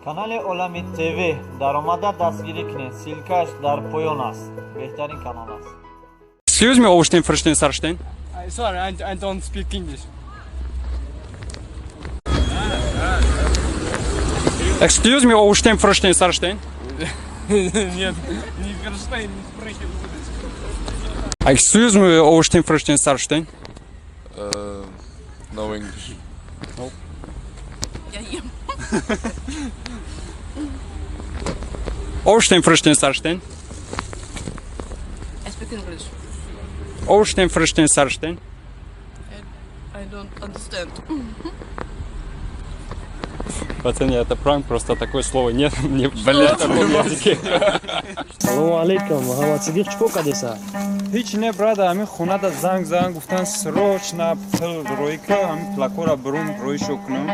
канали Олами ТВ даромада дастгирӣ кунед. Силкаш дар поён аст. Беҳтарин канал аст. Excuse me, overstehen, verstehen, verstehen? Sorry, I don't speak English. Excuse me, overstehen, verstehen, verstehen? Нет, не verstehen, не sprechen. Excuse me, overstehen, verstehen, verstehen? No English. Nope. Overstehen, verstehen, verstehen? I speak English. Overstehen, verstehen, verstehen? I don't understand. Пацаны, это пранк, просто такое слово нет, не блядь, таком языке. Салому алейкум, ҳаватсигиҳ кадеса? Ҳеҷ не, брада, ҳамин хонада занг гуфтан срочно пил ройка, ҳамин плакора бурун ройшо кунам.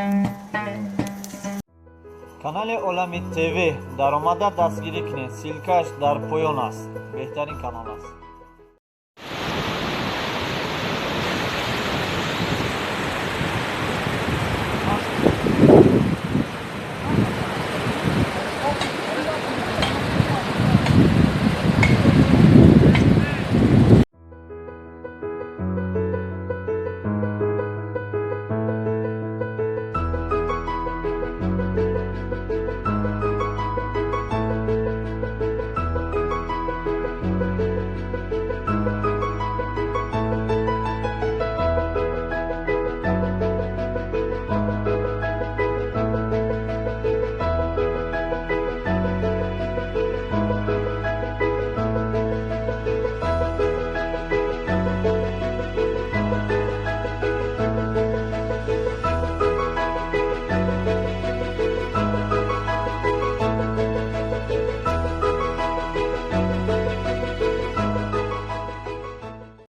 канали Олами ТВ даромада дастгирӣ кунед. Силкаш дар поён аст. Беҳтарин канал аст.